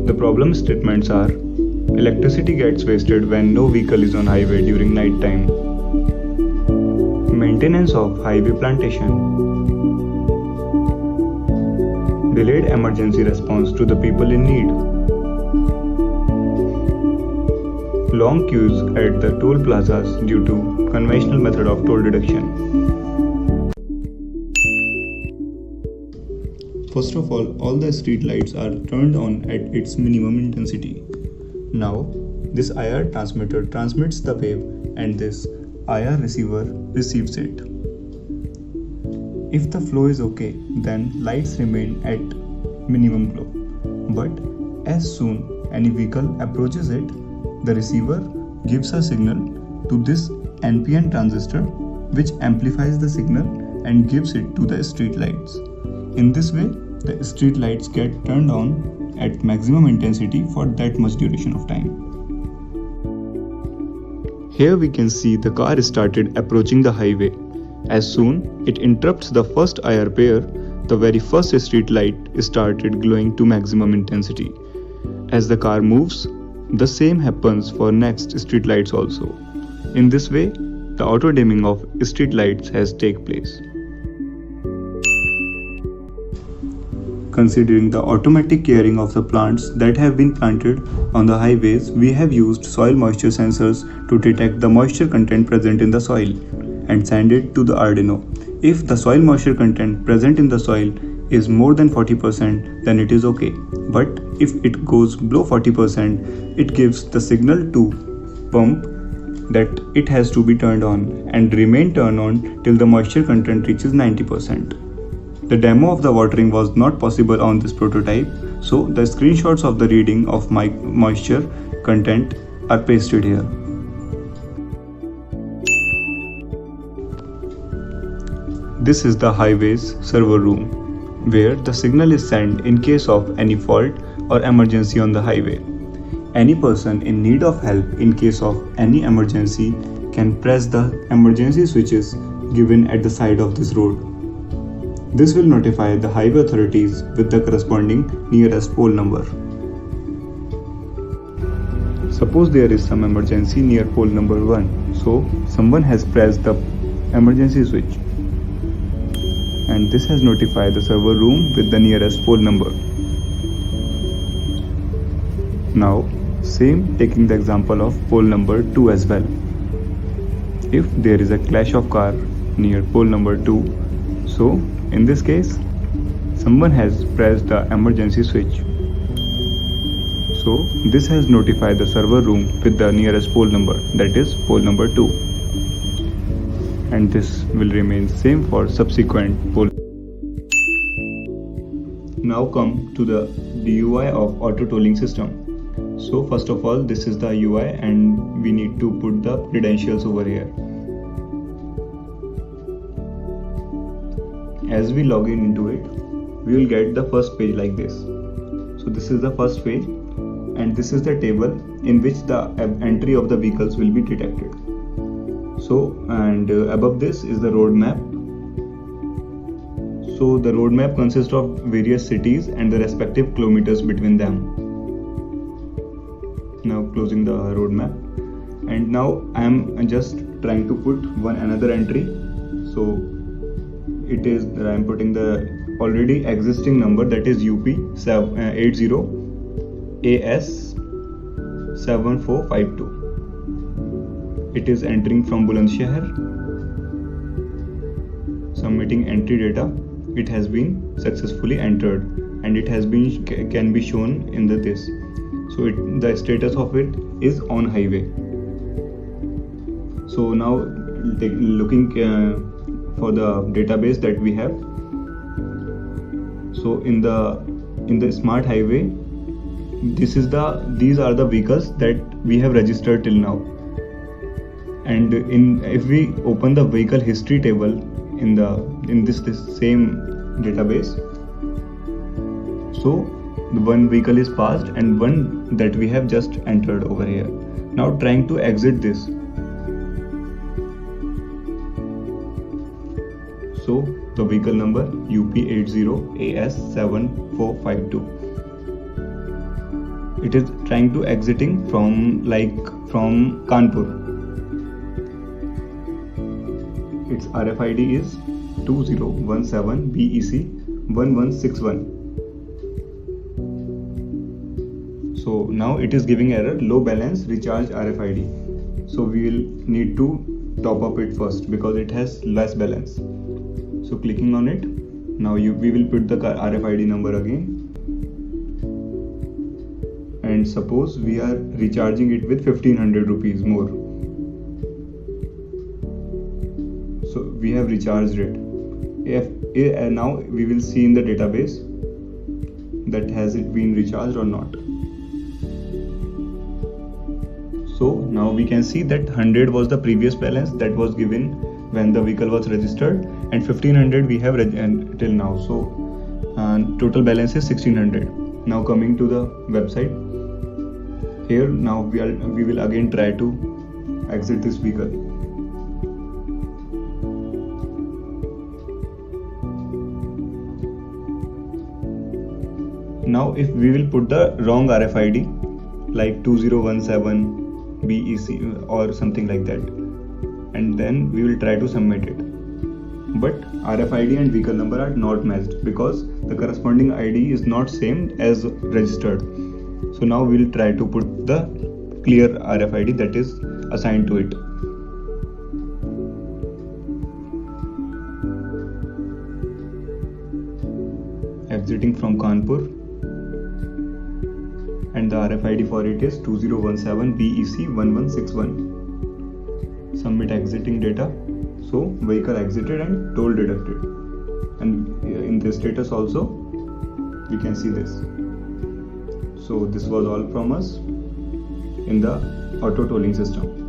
The problem statements are: electricity gets wasted when no vehicle is on highway during night time. Maintenance of highway plantation. Delayed emergency response to the people in need. Long queues at the toll plazas due to conventional method of toll deduction. First of all the street lights are turned on at its minimum intensity. Now, this IR transmitter transmits the wave and this IR receiver receives it. If the flow is okay, then lights remain at minimum glow. But as soon any vehicle approaches it, the receiver gives a signal to this NPN transistor, which amplifies the signal and gives it to the street lights. In this way, the street lights get turned on at maximum intensity for that much duration of time. Here we can see the car started approaching the highway. As soon it interrupts the first IR pair, the very first street light started glowing to maximum intensity. As the car moves, the same happens for next street lights also. In this way, the auto dimming of street lights has taken place. Considering the automatic caring of the plants that have been planted on the highways, we have used soil moisture sensors to detect the moisture content present in the soil and send it to the Arduino. If the soil moisture content present in the soil is more than 40%, then it is okay. But if it goes below 40%, it gives the signal to pump that it has to be turned on and remain turned on till the moisture content reaches 90%. The demo of the watering was not possible on this prototype, so the screenshots of the reading of moisture content are pasted here. This is the highways server room, where the signal is sent in case of any fault or emergency on the highway. Any person in need of help in case of any emergency can press the emergency switches given at the side of this road. This will notify the highway authorities with the corresponding nearest pole number. Suppose there is some emergency near pole number 1, so someone has pressed the emergency switch, and this has notified the server room with the nearest pole number. Now, same taking the example of pole number 2 as well. If there is a clash of car near pole number 2, so in this case, someone has pressed the emergency switch. So this has notified the server room with the nearest pole number, that is pole number 2. And this will remain same for subsequent pole. Now come to the UI of auto tolling system. So first of all, this is the UI and we need to put the credentials over here. As we log in into it, we will get the first page like this. So this is the first page and this is the table in which the entry of the vehicles will be detected. So and above this is the road map. So the road map consists of various cities and the respective kilometers between them. Now closing the road map, and now I am just trying to put one another entry. So it is that I am putting the already existing number, that is UP 80 AS 7452. It is entering from Bulandshahr, submitting entry data. It has been successfully entered and it has been can be shown in this. So the status of it is on highway. So now looking for the database that we have. So in the smart highway, these are the vehicles that we have registered till now. And if we open the vehicle history table in this same database, so the one vehicle is passed and one that we have just entered over here. Now trying to exit this. So the vehicle number UP80AS7452. it is trying to exiting from Kanpur. Its RFID is 2017 BEC 1161. So now it is giving error, low balance, recharge RFID. So we will need to top up it first because it has less balance. So clicking on it, now we will put the RFID number again, and suppose we are recharging it with 1500 rupees more. So we have recharged it. Now we will see in the database that has it been recharged or not. So now we can see that 100 was the previous balance that was given when the vehicle was registered, and 1500 we have till now. So total balance is 1600. Now coming to the website, here now we will again try to exit this vehicle. Now if we will put the wrong RFID like 2017 BEC or something like that, and then we will try to submit it, but RFID and vehicle number are not matched because the corresponding ID is not same as registered. So now we will try to put the clear RFID that is assigned to it. Exiting from Kanpur, and the RFID for it is 2017 BEC 1161. Submit exiting data. So vehicle exited and toll deducted, and in this status also we can see this. So this was all from us in the auto tolling system.